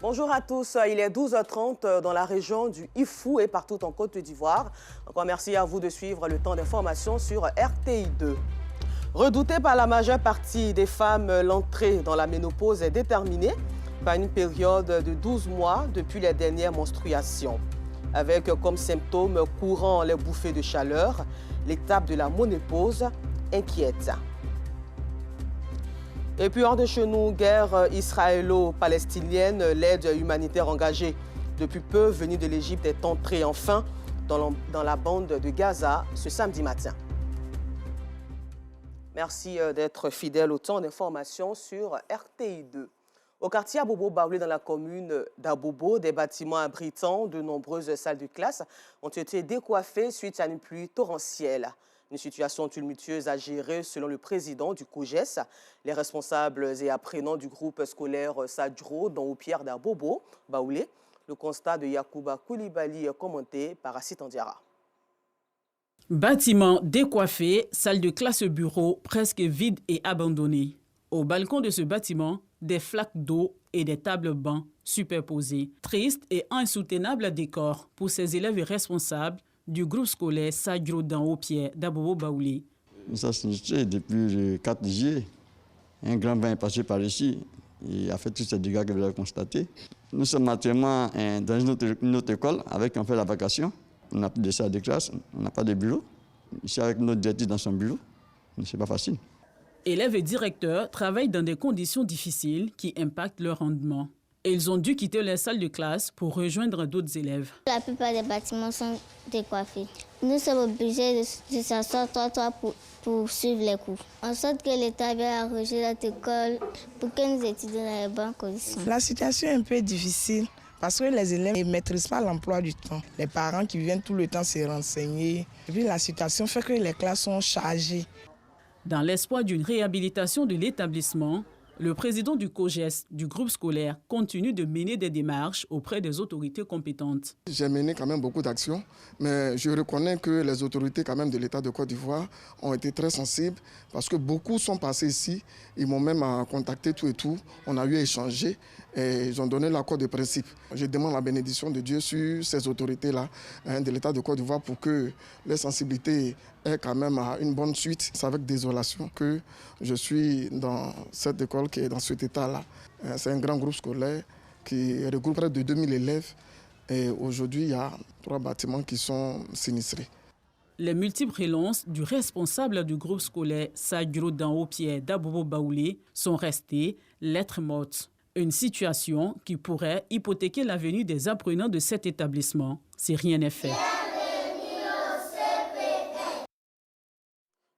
Bonjour à tous, il est 12h30 dans la région du Ifou et partout en Côte d'Ivoire. Encore merci à vous de suivre le temps d'information sur RTI2. Redoutée par la majeure partie des femmes, l'entrée dans la ménopause est déterminée par une période de 12 mois depuis les dernières menstruations. Avec comme symptômes courants les bouffées de chaleur, l'étape de la ménopause inquiète. Et puis hors de chez nous, guerre israélo-palestinienne, l'aide humanitaire engagée depuis peu venue de l'Égypte est entrée enfin dans la bande de Gaza ce samedi matin. Merci d'être fidèle au temps d'information sur RTI2. Au quartier Abobo-Baoulé dans la commune d'Abobo, des bâtiments abritant de nombreuses salles de classe ont été décoiffés suite à une pluie torrentielle. Une situation tumultueuse à gérer selon le président du COGES. Les responsables et apprenants du groupe scolaire Sadjro dans Pierre d'Abobo, Baoulé. Le constat de Yacouba Koulibaly commenté par Assit Andiara. Bâtiment décoiffé, salle de classe bureau presque vide et abandonnée. Au balcon de ce bâtiment, des flaques d'eau et des tables bancs superposées. Triste et insoutenable décor pour ces élèves responsables du groupe scolaire Sadjro dans Haut-Pierre d'Abobo-Baoulé. Ça s'est initié depuis le 4 juillet. Un grand vent est passé par ici et a fait tous ces dégâts que vous avez constatés. Nous sommes actuellement dans une autre école avec un fait la vacation. On n'a plus de salle de classe, on n'a pas de bureau. Ici avec notre directrice dans son bureau, c'est pas facile. Élèves et directeurs travaillent dans des conditions difficiles qui impactent leur rendement. Et ils ont dû quitter les salles de classe pour rejoindre d'autres élèves. La plupart des bâtiments sont décoiffés. Nous sommes obligés de s'asseoir trois pour suivre les cours. En sorte que l'État vient arranger notre école pour que nous étudions dans les bonnes conditions. La situation est un peu difficile parce que les élèves ne maîtrisent pas l'emploi du temps. Les parents qui viennent tout le temps se renseigner. Et puis la situation fait que les classes sont chargées. Dans l'espoir d'une réhabilitation de l'établissement, le président du COGES, du groupe scolaire, continue de mener des démarches auprès des autorités compétentes. J'ai mené quand même beaucoup d'actions, mais je reconnais que les autorités quand même de l'État de Côte d'Ivoire ont été très sensibles parce que beaucoup sont passés ici. Ils m'ont même contacté tout et tout. On a eu à échanger et ils ont donné l'accord de principe. Je demande la bénédiction de Dieu sur ces autorités-là de l'État de Côte d'Ivoire pour que les sensibilités aient quand même une bonne suite. C'est avec désolation que je suis dans cette école qui est dans cet état-là. C'est un grand groupe scolaire qui regroupe près de 2000 élèves et aujourd'hui il y a 3 bâtiments qui sont sinistrés. Les multiples relances du responsable du groupe scolaire Sadjro dans Haut-Pierre d'Abobo-Baoulé sont restées lettres mortes. Une situation qui pourrait hypothéquer l'avenir des apprenants de cet établissement si rien n'est fait.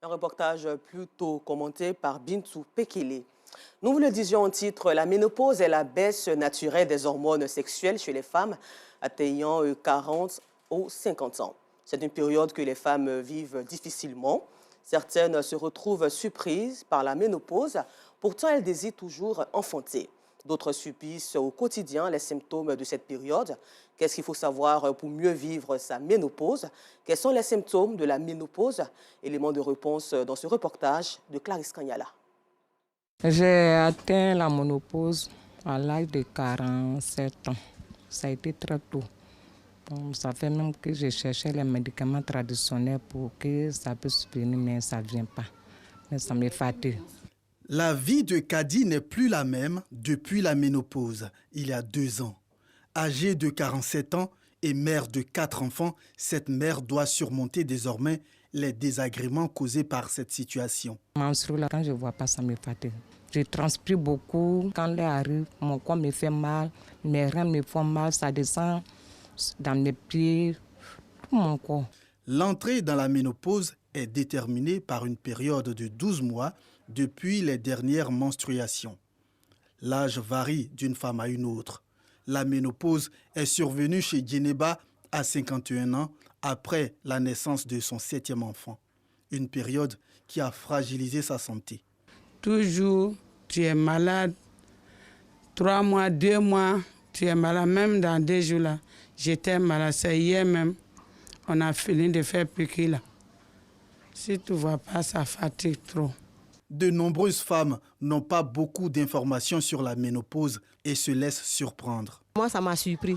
Un reportage plutôt commenté par Bintou Pekele. Nous vous le disions en titre, la ménopause est la baisse naturelle des hormones sexuelles chez les femmes atteignant 40 ou 50 ans. C'est une période que les femmes vivent difficilement. Certaines se retrouvent surprises par la ménopause, pourtant elles désirent toujours enfanter. D'autres subissent au quotidien les symptômes de cette période. Qu'est-ce qu'il faut savoir pour mieux vivre sa ménopause? Quels sont les symptômes de la ménopause? Élément de réponse dans ce reportage de Clarisse Kanyala. J'ai atteint la ménopause à l'âge de 47 ans. Ça a été très tôt. Bon, ça fait même que je cherchais les médicaments traditionnels pour que ça puisse venir, mais ça ne vient pas. Mais ça me fatigue. La vie de Kadi n'est plus la même depuis la ménopause, il y a 2 ans. Âgée de 47 ans et mère de 4 enfants, cette mère doit surmonter désormais les désagréments causés par cette situation. Quand je ne vois pas, ça me fatigue. Je transpire beaucoup. Quand elle arrive, mon corps me fait mal, mes reins me font mal, ça descend dans mes pieds, tout mon corps. L'entrée dans la ménopause est déterminée par une période de 12 mois depuis les dernières menstruations. L'âge varie d'une femme à une autre. La ménopause est survenue chez Djeneba à 51 ans après la naissance de son 7e enfant. Une période qui a fragilisé sa santé. Toujours, tu es malade. 3 mois, 2 mois, tu es malade. Même dans 2 jours là, j'étais malade. C'est hier même, on a fini de faire piqûre là. Si tu ne vois pas, ça fatigue trop. De nombreuses femmes n'ont pas beaucoup d'informations sur la ménopause et se laissent surprendre. Moi, ça m'a surpris.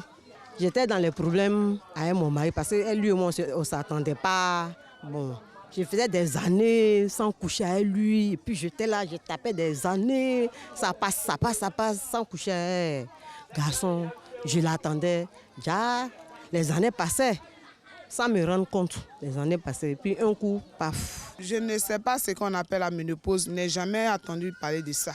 J'étais dans les problèmes avec mon mari parce que lui et moi, on ne s'attendait pas. Bon, je faisais des années sans coucher avec lui. Et puis j'étais là, je tapais des années. Ça passe, sans coucher avec garçon. Je l'attendais. Déjà, les années passaient sans me rendre compte. Les années passaient. Et puis un coup, paf. Je ne sais pas ce qu'on appelle la ménopause. Je n'ai jamais entendu parler de ça.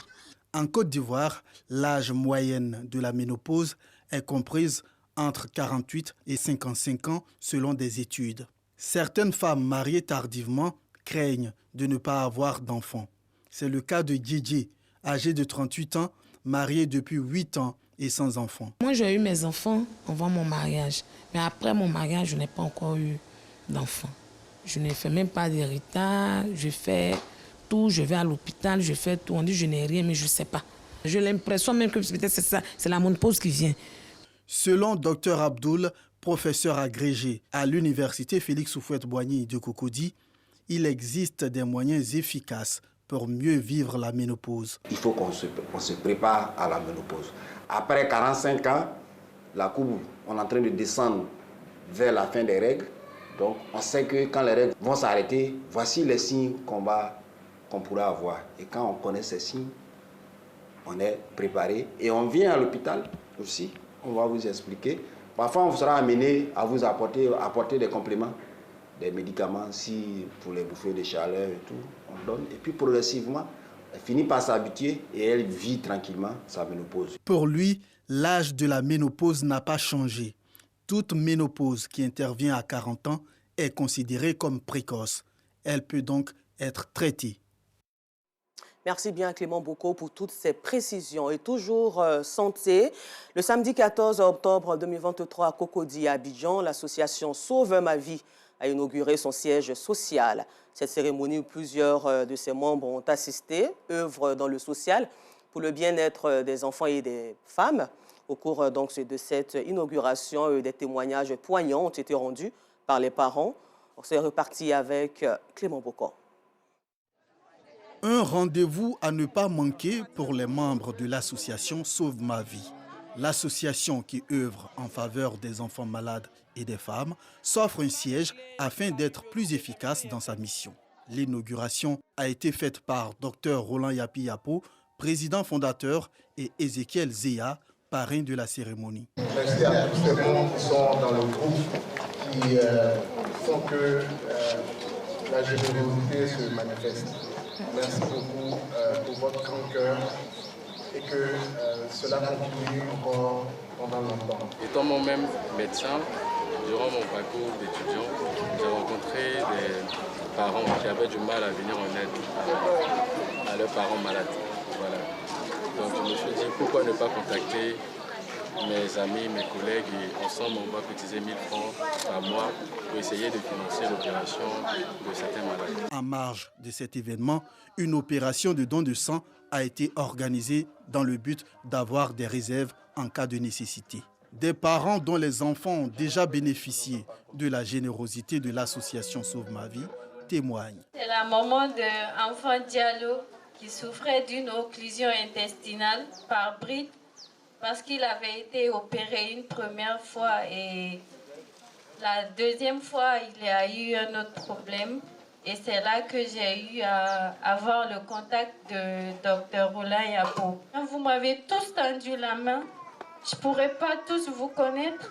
En Côte d'Ivoire, l'âge moyen de la ménopause est comprise entre 48 et 55 ans selon des études. Certaines femmes mariées tardivement craignent de ne pas avoir d'enfants. C'est le cas de Didier, âgé de 38 ans, marié depuis 8 ans et sans enfants. Moi, j'ai eu mes enfants avant mon mariage. Mais après mon mariage, je n'ai pas encore eu d'enfants. Je ne fais même pas d'héritage, je fais tout, je vais à l'hôpital, je fais tout. On dit que je n'ai rien, mais je ne sais pas. J'ai l'impression même que peut-être c'est ça, c'est la ménopause qui vient. Selon Dr Abdoul, professeur agrégé à l'université Félix Houphouët-Boigny de Cocody, il existe des moyens efficaces pour mieux vivre la ménopause. Il faut qu'on se prépare à la ménopause. Après 45 ans, la courbe, on est en train de descendre vers la fin des règles. Donc, on sait que quand les règles vont s'arrêter, voici les signes qu'on pourrait avoir. Et quand on connaît ces signes, on est préparé. Et on vient à l'hôpital aussi. On va vous expliquer. Parfois, on sera amené à vous apporter des compléments, des médicaments, si pour les bouffées de chaleur et tout, on donne. Et puis, progressivement, elle finit par s'habituer et elle vit tranquillement sa ménopause. Pour lui, l'âge de la ménopause n'a pas changé. Toute ménopause qui intervient à 40 ans est considérée comme précoce. Elle peut donc être traitée. Merci bien Clément Boko pour toutes ces précisions. Et toujours santé, le samedi 14 octobre 2023 à Cocody, à Abidjan, l'association Sauve ma vie a inauguré son siège social. Cette cérémonie où plusieurs de ses membres ont assisté, œuvre dans le social pour le bien-être des enfants et des femmes. Au cours donc, de cette inauguration, des témoignages poignants ont été rendus par les parents. On s'est reparti avec Clément Boko. Un rendez-vous à ne pas manquer pour les membres de l'association Sauve ma vie. L'association qui œuvre en faveur des enfants malades et des femmes s'offre un siège afin d'être plus efficace dans sa mission. L'inauguration a été faite par Dr Roland Yapi Yapo, président fondateur, et Ézéchiel Zéa, parrain de la cérémonie. Merci à tous ces membres qui sont dans le groupe qui font que la générosité se manifeste. Merci beaucoup pour votre grand cœur et que cela continue encore pendant longtemps. Étant moi-même médecin, durant mon parcours d'étudiant, j'ai rencontré des parents qui avaient du mal à venir en aide à leurs parents malades. Voilà. Donc je me suis dit pourquoi ne pas contacter mes amis, mes collègues et ensemble on va cotiser 1000 francs par mois pour essayer de financer l'opération de certains malades. En marge de cet événement, une opération de don de sang a été organisée dans le but d'avoir des réserves en cas de nécessité. Des parents dont les enfants ont déjà bénéficié de la générosité de l'association Sauve ma vie témoignent. C'est la maman de l'enfant Diallo qui souffrait d'une occlusion intestinale par bride parce qu'il avait été opéré une première fois et la deuxième fois, il a eu un autre problème. Et c'est là que j'ai eu à avoir le contact de Dr Roland Yapo. Vous m'avez tous tendu la main. Je ne pourrais pas tous vous connaître,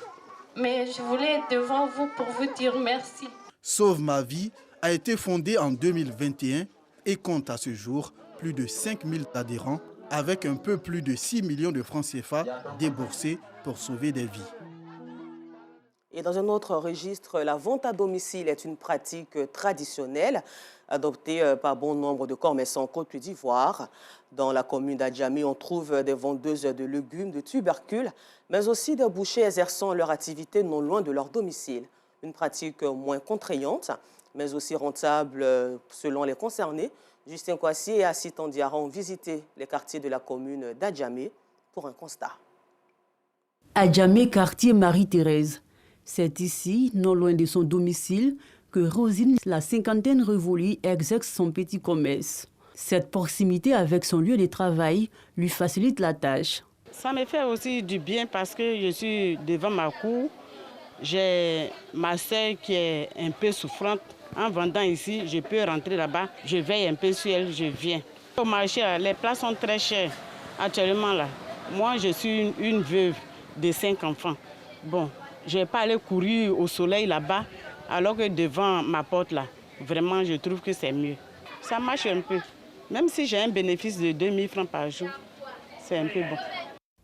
mais je voulais être devant vous pour vous dire merci. Sauve ma vie a été fondée en 2021 et compte à ce jour plus de 5000 adhérents avec un peu plus de 6 millions de francs CFA déboursés pour sauver des vies. Et dans un autre registre, la vente à domicile est une pratique traditionnelle adoptée par bon nombre de commerçants en Côte d'Ivoire. Dans la commune d'Adjamé, on trouve des vendeuses de légumes, de tubercules, mais aussi des bouchers exerçant leur activité non loin de leur domicile. Une pratique moins contraignante, mais aussi rentable selon les concernés. Justin Kwasi et Assitan Diarra ont visité les quartiers de la commune d'Adjamé pour un constat. Adjamé, quartier Marie-Thérèse. C'est ici, non loin de son domicile, que Rosine, la cinquantaine révolue, exerce son petit commerce. Cette proximité avec son lieu de travail lui facilite la tâche. Ça me fait aussi du bien parce que je suis devant ma cour. J'ai ma sœur qui est un peu souffrante. En vendant ici, je peux rentrer là-bas. Je veille un peu sur elle, je viens. Au marché, les plats sont très chers actuellement là. Moi, je suis une veuve de 5 enfants. Bon, je ne vais pas aller courir au soleil là-bas, alors que devant ma porte là, vraiment, je trouve que c'est mieux. Ça marche un peu. Même si j'ai un bénéfice de 2000 francs par jour, c'est un peu bon.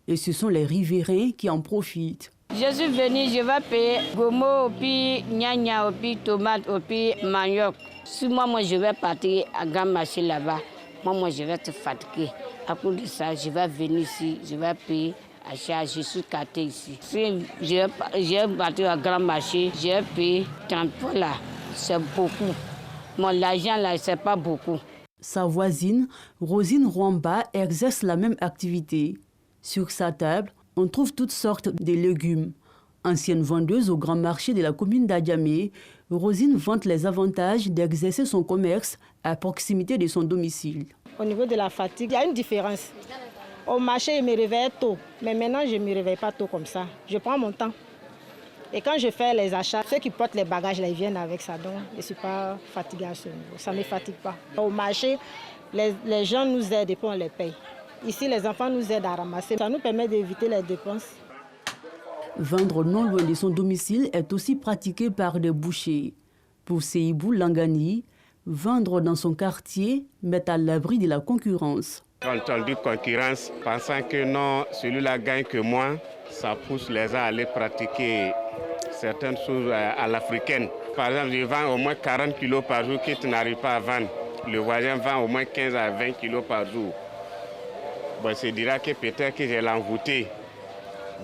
Et ce sont les riverains qui en profitent. Je suis venue, je vais payer gomo, puis gnagna, puis tomate, puis manioc. Si moi, je vais partir à grand marché là-bas, moi, je vais être fatiguée. À cause de ça, je vais venir ici, je vais payer à charge, je suis catée ici. Si je vais partir à grand marché, je vais payer 30 fois là, c'est beaucoup. Mon l'argent là, c'est pas beaucoup. Sa voisine, Rosine Rwamba, exerce la même activité. Sur sa table, on trouve toutes sortes de légumes. Ancienne vendeuse au grand marché de la commune d'Adjamé, Rosine vante les avantages d'exercer son commerce à proximité de son domicile. Au niveau de la fatigue, il y a une différence. Au marché, je me réveille tôt, mais maintenant, je ne me réveille pas tôt comme ça. Je prends mon temps. Et quand je fais les achats, ceux qui portent les bagages, là, ils viennent avec ça. Donc, je ne suis pas fatiguée à ce niveau. Ça ne me fatigue pas. Au marché, les gens nous aident et puis on les paye. Ici, les enfants nous aident à ramasser. Ça nous permet d'éviter les dépenses. Vendre non loin de son domicile est aussi pratiqué par des bouchers. Pour Seibou Langani, vendre dans son quartier met à l'abri de la concurrence. J'ai entendu concurrence, pensant que non, celui-là gagne que moi, ça pousse les gens à aller pratiquer certaines choses à l'africaine. Par exemple, je vends au moins 40 kilos par jour que tu n'arrives pas à vendre. Le voisin vend au moins 15 à 20 kilos par jour. Bon, c'est dira que peut-être que j'ai l'envoûté.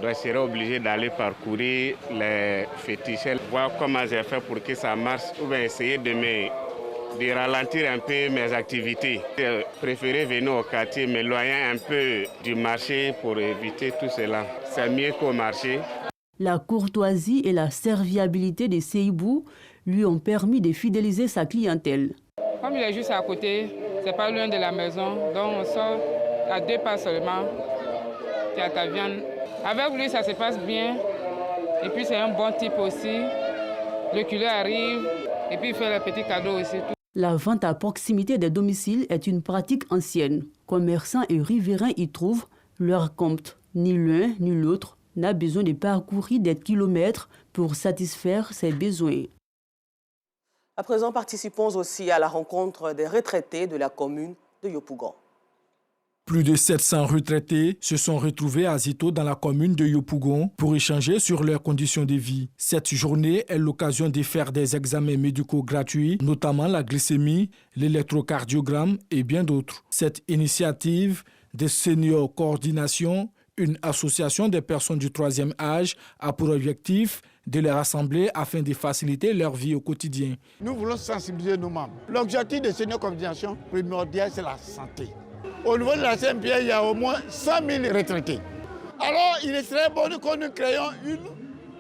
Donc, je serai obligé d'aller parcourir les féticheurs, voir comment j'ai fait pour que ça marche, ou bien essayer de ralentir un peu mes activités. Je préfère venir au quartier, m'éloigner un peu du marché pour éviter tout cela. C'est mieux qu'au marché. La courtoisie et la serviabilité de Seibou lui ont permis de fidéliser sa clientèle. Comme il est juste à côté, c'est pas loin de la maison, donc on sort à 2 pas seulement, tu as ta viande. Avec lui, ça se passe bien. Et puis, c'est un bon type aussi. Le culot arrive et puis il fait le petit cadeau aussi. La vente à proximité des domiciles est une pratique ancienne. Commerçants et riverains y trouvent leur compte. Ni l'un ni l'autre n'a besoin de parcourir des kilomètres pour satisfaire ses besoins. À présent, participons aussi à la rencontre des retraités de la commune de Yopougon. Plus de 700 retraités se sont retrouvés à Zito dans la commune de Yopougon pour échanger sur leurs conditions de vie. Cette journée est l'occasion de faire des examens médicaux gratuits, notamment la glycémie, l'électrocardiogramme et bien d'autres. Cette initiative de Senior Coordination, une association des personnes du 3e âge, a pour objectif de les rassembler afin de faciliter leur vie au quotidien. Nous voulons sensibiliser nos membres. L'objectif de Senior Coordination primordial, c'est la santé. Au niveau de la CNPS, il y a au moins 100 000 retraités. Alors, il serait bon que nous créions une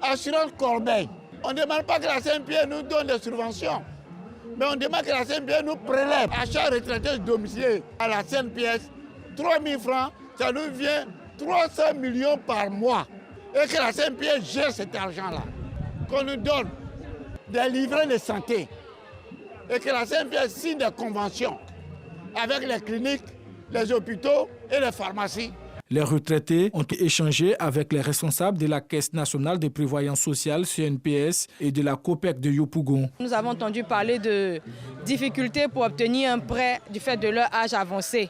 assurance corbeille. On ne demande pas que la CNPS nous donne des subventions, mais on demande que la CNPS nous prélève à chaque retraité domicilié à la CNPS 3 000 francs, ça nous vient 300 millions par mois. Et que la CNPS gère cet argent-là, qu'on nous donne des livrets de santé et que la CNPS signe des conventions avec les cliniques, les hôpitaux et les pharmacies. Les retraités ont échangé avec les responsables de la Caisse nationale de prévoyance sociale, CNPS, et de la COPEC de Yopougon. Nous avons entendu parler de difficultés pour obtenir un prêt du fait de leur âge avancé.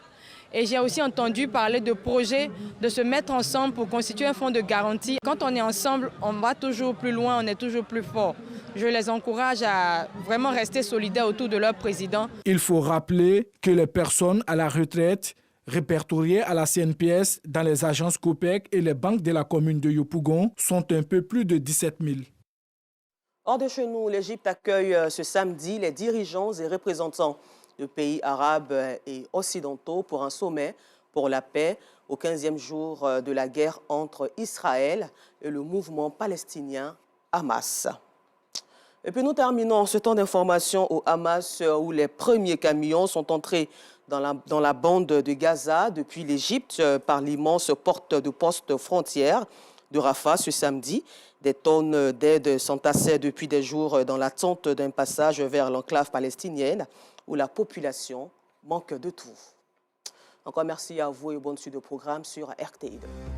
Et j'ai aussi entendu parler de projets de se mettre ensemble pour constituer un fonds de garantie. Quand on est ensemble, on va toujours plus loin, on est toujours plus fort. Je les encourage à vraiment rester solidaires autour de leur président. Il faut rappeler que les personnes à la retraite répertoriées à la CNPS dans les agences COPEC et les banques de la commune de Yopougon sont un peu plus de 17 000. Hors de chez nous, l'Égypte accueille ce samedi les dirigeants et représentants de pays arabes et occidentaux pour un sommet pour la paix au 15e jour de la guerre entre Israël et le mouvement palestinien Hamas. Et puis nous terminons ce temps d'information au Hamas où les premiers camions sont entrés dans la bande de Gaza depuis l'Égypte par l'immense porte de poste frontière de Rafah ce samedi. Des tonnes d'aide s'entassaient depuis des jours dans l'attente d'un passage vers l'enclave palestinienne où la population manque de tout. Encore merci à vous et bonne suite de programme sur RTI2.